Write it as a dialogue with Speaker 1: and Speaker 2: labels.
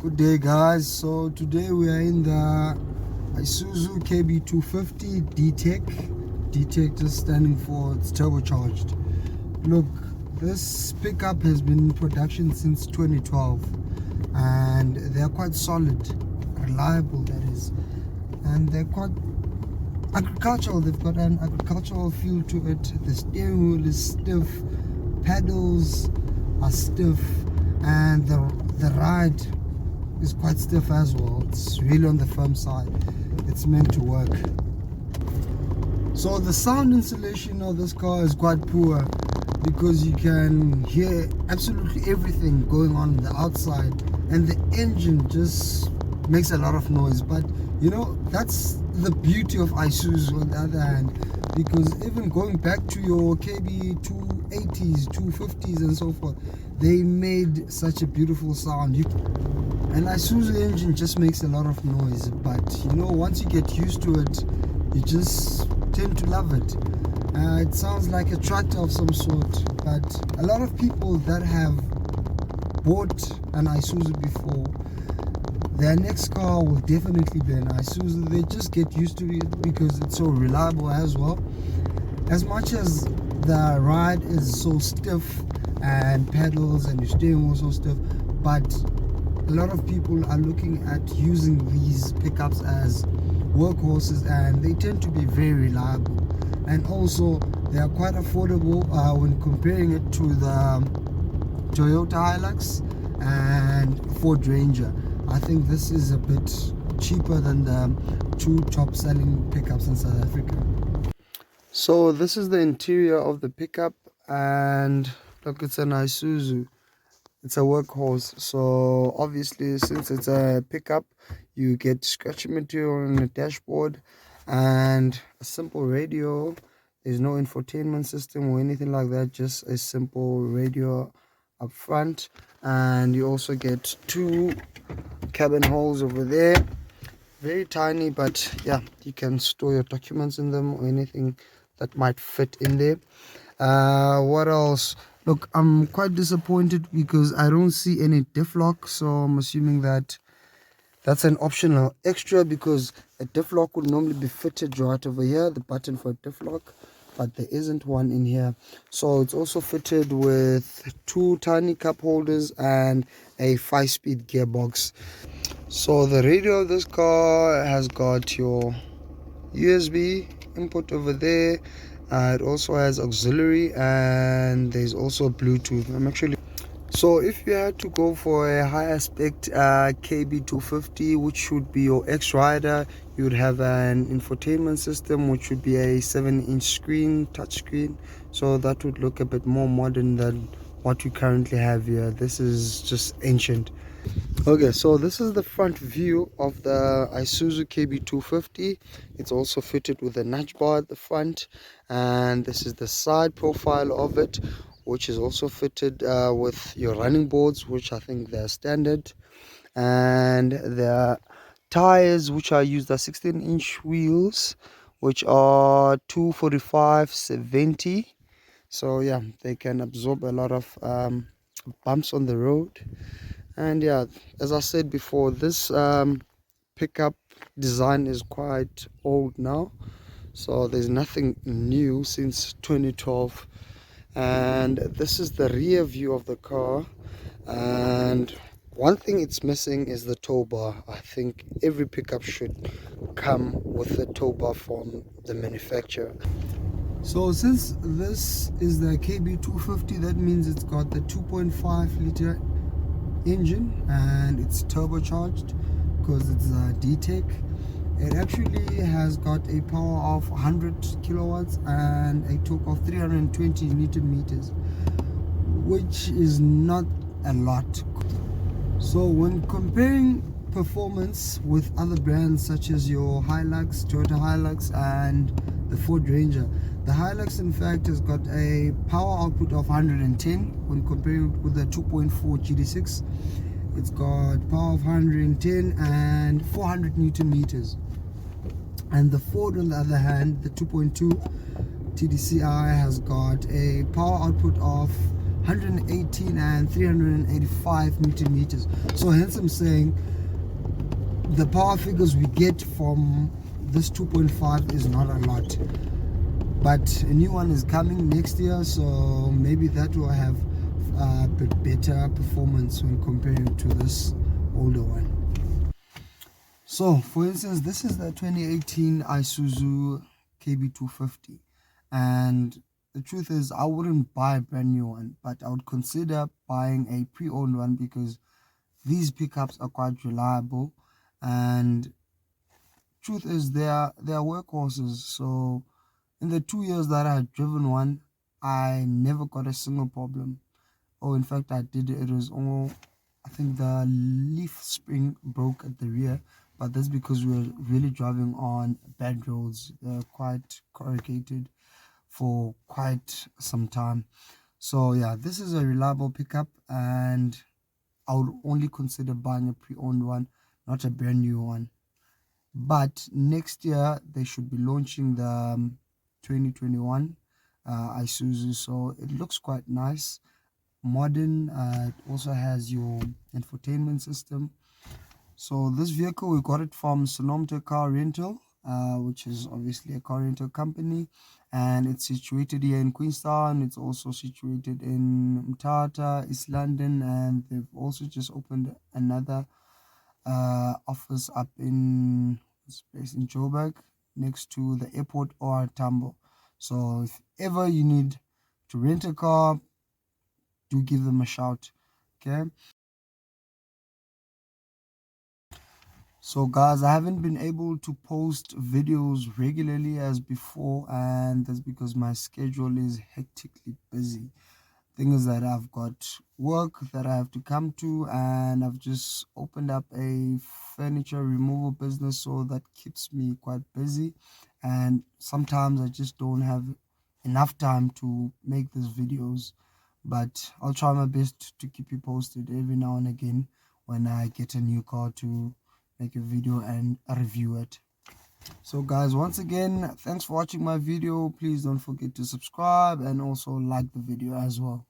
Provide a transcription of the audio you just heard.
Speaker 1: Good day, guys. So today we are in the Isuzu Kb 250 D-Tech. D-Tech just standing for it's turbocharged. Look, this pickup has been in production since 2012 and they're quite solid, reliable that is, and they're quite agricultural. They've got an agricultural feel to it. The steering wheel is stiff, pedals are stiff, and the ride is quite stiff as well. It's really on the firm side. It's meant to work. So the sound insulation of this car is quite poor because you can hear absolutely everything going on the outside, and the engine just makes a lot of noise. But you know, that's the beauty of Isuzu on the other hand, because even going back to your KB 280s, 250s and so forth, they made such a beautiful sound. An Isuzu engine just makes a lot of noise, but you know, once you get used to it, you just tend to love it. It sounds like a tractor of some sort, but a lot of people that have bought an Isuzu before, their next car will definitely be an Isuzu. They just get used to it because it's so reliable as well. As much as the ride is so stiff and pedals and your steering wheel so stiff, but a lot of people are looking at using these pickups as workhorses, and they tend to be very reliable, and also they are quite affordable when comparing it to the Toyota Hilux and Ford Ranger. I think this is a bit cheaper than the two top selling pickups in South Africa. So this is the interior of the pickup, and look, it's an Isuzu. It's a workhorse, so obviously since it's a pickup, you get scratching material on the dashboard and a simple radio. There's no infotainment system or anything like that, just a simple radio up front, and you also get two cabin holes over there, very tiny, but yeah, you can store your documents in them or anything that might fit in there. What else? Look, I'm quite disappointed because I don't see any diff lock, so I'm assuming that that's an optional extra, because a diff lock would normally be fitted right over here, the button for a diff lock, but there isn't one in here. So it's also fitted with two tiny cup holders and a 5-speed gearbox. So the radio of this car has got your USB input over there. It also has auxiliary, and there's also Bluetooth. So if you had to go for a higher spec KB 250, which would be your X-Rider, you would have an infotainment system, which would be a 7-inch screen, touch screen. So that would look a bit more modern than what we currently have here. This is just ancient. Okay, so this is the front view of the Isuzu Kb 250. It's also fitted with a nudge bar at the front, and this is the side profile of it, which is also fitted with your running boards, which I think they're standard, and the tires which are used are 16-inch wheels, which are 245/70. So yeah, they can absorb a lot of bumps on the road. And yeah, as I said before, this pickup design is quite old now, so there's nothing new since 2012. And this is the rear view of the car, and one thing it's missing is the tow bar. I think every pickup should come with a tow bar from the manufacturer. So since this is the KB 250, that means it's got the 2.5 liter engine and it's turbocharged because it's a D-Tech. It actually has got a power of 100 kilowatts and a torque of 320 newton meters, which is not a lot. So when comparing performance with other brands such as your Hilux, Toyota Hilux and the Ford Ranger, the Hilux in fact has got a power output of 110 when comparing it with the 2.4 GD6. It's got power of 110 and 400 newton meters. And the Ford on the other hand, the 2.2 TDCi has got a power output of 118 and 385 newton meters. So hence I'm saying the power figures we get from this 2.5 is not a lot, but a new one is coming next year, so maybe that will have a bit better performance when comparing to this older one. So for instance, this is the 2018 Isuzu Kb 250, and the truth is I wouldn't buy a brand new one, but I would consider buying a pre-owned one because these pickups are quite reliable, and truth is they are workhorses. So in the 2 years that I had driven one, I never got a single problem. Oh, in fact, I did. It was all, I think the leaf spring broke at the rear, but that's because we were really driving on bad roads. They're quite corrugated for quite some time. So yeah, this is a reliable pickup, and I would only consider buying a pre-owned one, not a brand new one. But next year they should be launching the 2021 Isuzu, so it looks quite nice, modern. It also has your infotainment system. So this vehicle, we got it from Sonomto Car Rental, which is obviously a car rental company, and it's situated here in Queenstown. It's also situated in Mthatha, East London, and they've also just opened another office up in space in Joburg, next to the airport or Tambo. So if ever you need to rent a car, do give them a shout. Okay. So guys, I haven't been able to post videos regularly as before, and that's because my schedule is hectically busy. Thing is that I've got work that I have to come to, and I've just opened up a furniture removal business, so that keeps me quite busy, and sometimes I just don't have enough time to make these videos, but I'll try my best to keep you posted every now and again when I get a new car to make a video and review it. So guys, once again, thanks for watching my video. Please don't forget to subscribe and also like the video as well.